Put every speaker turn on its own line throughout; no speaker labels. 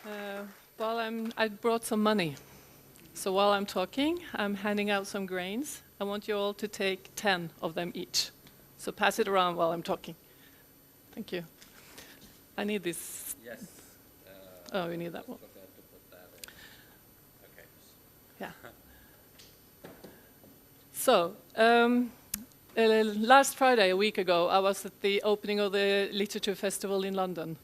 I brought some money. So while I'm talking, I'm handing out some grains. I want you all to take 10 of them each. So pass it around while I'm talking. Thank you. I need this.
Yes.
Oh, we need that one.
Okay.
Yeah. So, last Friday, a week ago, I was at the opening of the Literature Festival in London.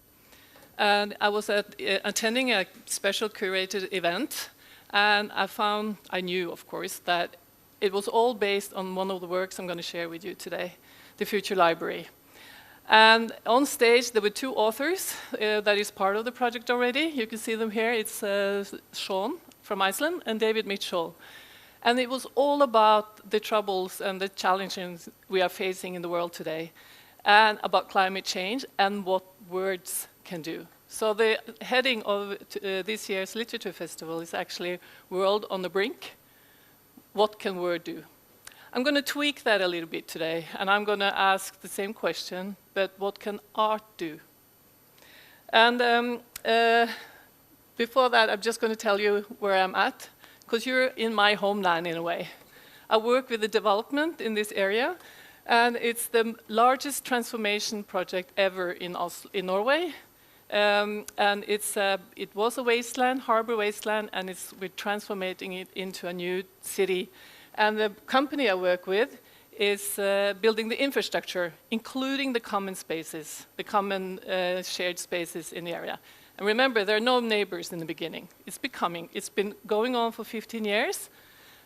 And I was attending a special curated event, and I knew, of course, that it was all based on one of the works I'm going to share with you today, the Future Library. And on stage, there were two authors that is part of the project already. You can see them here. It's Sean from Iceland and David Mitchell. And it was all about the troubles and the challenges we are facing in the world today, and about climate change and what words can do. So the heading of this year's Literature Festival is actually World on the Brink. What can word do? I'm going to tweak that a little bit today, and I'm going to ask the same question, but what can art do? And before that, I'm just going to tell you where I'm at, because you're in my homeland in a way. I work with the development in this area, and it's the largest transformation project ever in Oslo, in Norway. And it was a wasteland, harbor wasteland, and we're transforming it into a new city. And the company I work with is building the infrastructure, including the common spaces, the common shared spaces in the area. And remember, there are no neighbors in the beginning. It's been going on for 15 years,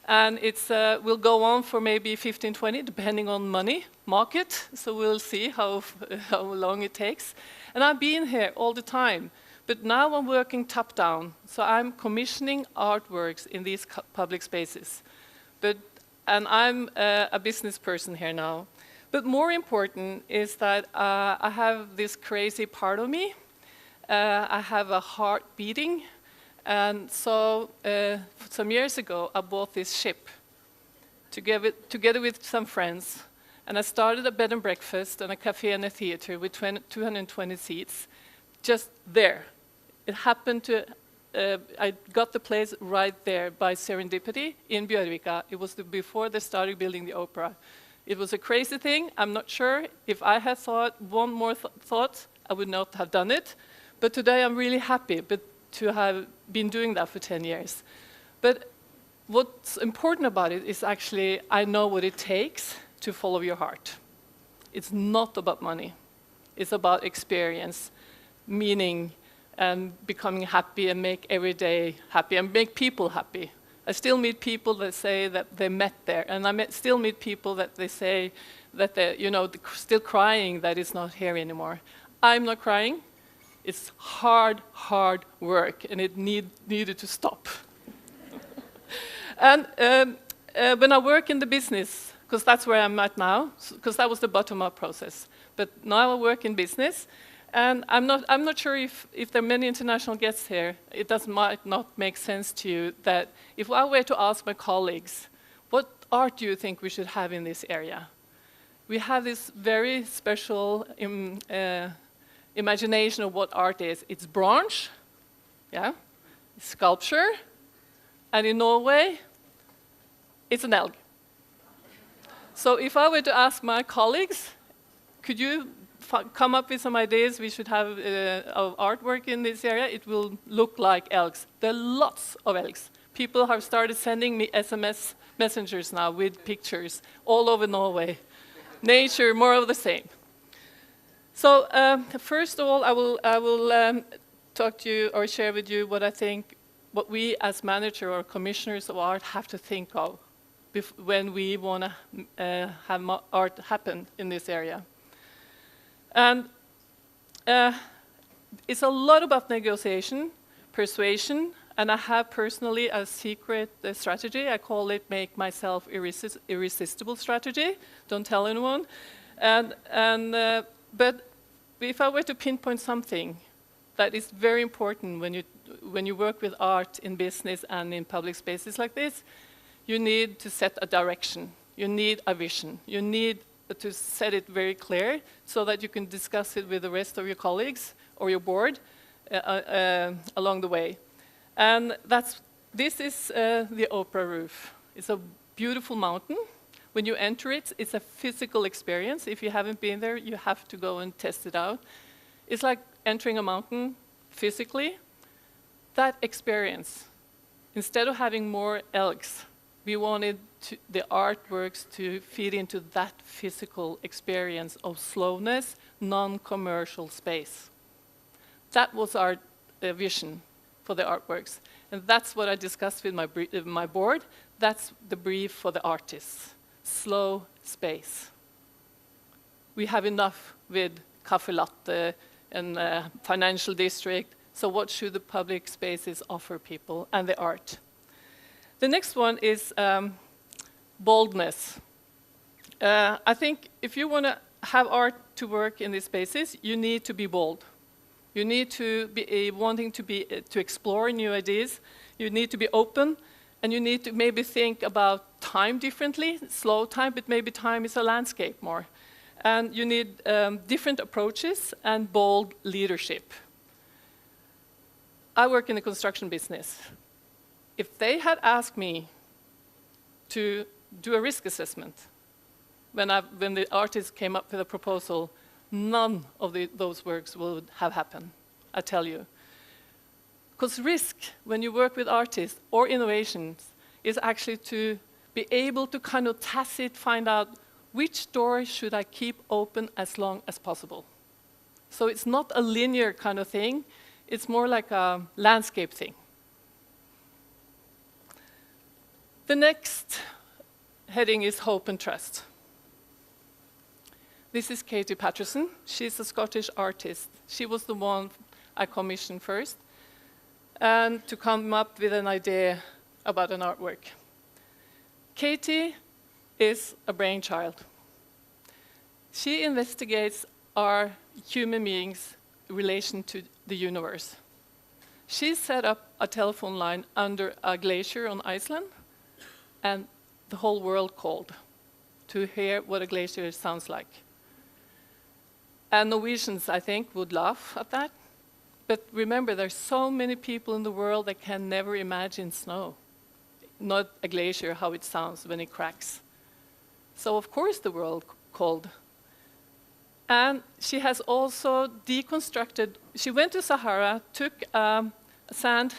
and it will go on for maybe 15, 20, depending on money, market. So we'll see how long it takes. And I've been here all the time, but now I'm working top down. So I'm commissioning artworks in these public spaces. And I'm a business person here now. But more important is that I have this crazy part of me. I have a heart beating. And so some years ago, I bought this ship together with some friends. And I started a bed and breakfast and a cafe and a theater with 220 seats, just there. It happened to, I got the place right there by serendipity in Bjørvika. It was before they started building the opera. It was a crazy thing. I'm not sure. If I had thought one more thought, I would not have done it. But today I'm really happy to have been doing that for 10 years. But what's important about it is actually I know what it takes to follow your heart. It's not about money. It's about experience, meaning, and becoming happy and make every day happy and make people happy. I still meet people that say that they met there, and I still meet people that they say that they're still crying that it's not here anymore. I'm not crying. It's hard work, and it needed to stop. And when I work in the business, because that's where I'm at now, because that was the bottom-up process. But now I work in business, and I'm not sure if there are many international guests here. It might not make sense to you that if I were to ask my colleagues, what art do you think we should have in this area? We have this very special imagination of what art is. It's bronze, yeah, it's sculpture, and in Norway, it's an elk. So if I were to ask my colleagues, could you come up with some ideas we should have of artwork in this area? It will look like elks. There are lots of elks. People have started sending me SMS messengers now with pictures all over Norway. Nature, more of the same. So first of all, I will talk to you or share with you what we as manager or commissioners of art have to think of when we want to have art happen in this area. And it's a lot about negotiation, persuasion, and I have personally a secret strategy. I call it make myself irresistible strategy. Don't tell anyone. But if I were to pinpoint something that is very important when you work with art in business and in public spaces like this, you need to set a direction. You need a vision. You need to set it very clear so that you can discuss it with the rest of your colleagues or your board along the way. And this is the opera roof. It's a beautiful mountain. When you enter it, it's a physical experience. If you haven't been there, you have to go and test it out. It's like entering a mountain physically. That experience, instead of having more elks, we wanted the artworks to feed into that physical experience of slowness, non-commercial space. That was our vision for the artworks. And that's what I discussed with my board. That's the brief for the artists. Slow space. We have enough with cafe latte and financial district, so what should the public spaces offer people and the art? The next one is boldness. I think if you want to have art to work in these spaces, you need to be bold. You need to be wanting to explore new ideas. You need to be open, and you need to maybe think about time differently, slow time, but maybe time is a landscape more. And you need different approaches and bold leadership. I work in the construction business. If they had asked me to do a risk assessment when the artist came up with a proposal, none of those works would have happened, I tell you. Because risk, when you work with artists or innovations, is actually to be able to kind of tacit find out which door should I keep open as long as possible. So it's not a linear kind of thing, it's more like a landscape thing. The next heading is hope and trust. This is Katie Paterson. She's a Scottish artist. She was the one I commissioned first, and to come up with an idea about an artwork. Katie is a brainchild. She investigates our human beings' relation to the universe. She set up a telephone line under a glacier on Iceland, and the whole world called to hear what a glacier sounds like. And Norwegians, I think, would laugh at that. But remember, there's so many people in the world that can never imagine snow, not a glacier, how it sounds when it cracks. So of course the world called. And she has also deconstructed, she went to Sahara, took sand,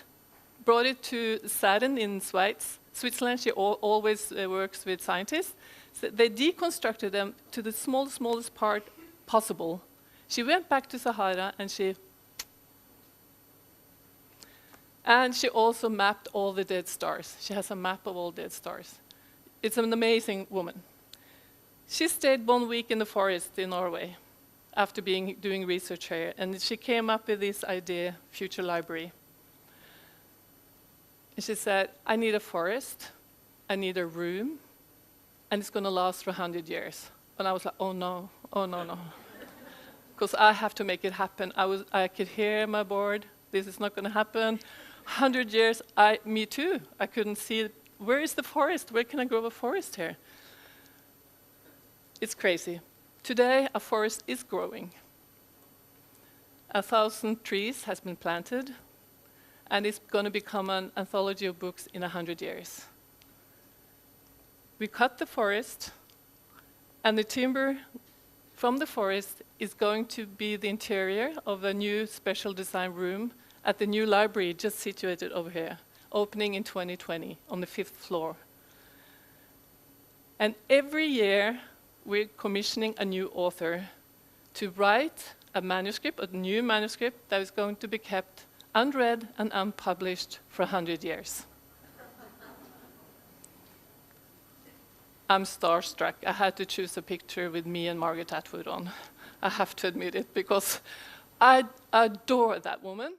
brought it to Saden in Switzerland. She always works with scientists. So they deconstructed them to the smallest part possible. She went back to Sahara and she also mapped all the dead stars. She has a map of all dead stars. It's an amazing woman. She stayed 1 week in the forest in Norway after doing research here, and she came up with this idea, Future Library. And she said, I need a forest, I need a room, and it's going to last for 100 years. And I was like, oh no. Because I have to make it happen. I could hear my board, this is not going to happen. 100 years, me too. I couldn't see it. Where is the forest? Where can I grow a forest here? It's crazy. Today, a forest is growing. 1,000 trees has been planted, and it's going to become an anthology of books in 100 years. We cut the forest, and the timber from the forest is going to be the interior of a new special design room at the new library just situated over here, opening in 2020 on the 5th floor. And every year, we're commissioning a new author to write a manuscript, a new manuscript that is going to be kept unread and unpublished for 100 years. I'm starstruck. I had to choose a picture with me and Margaret Atwood on. I have to admit it, because I adore that woman.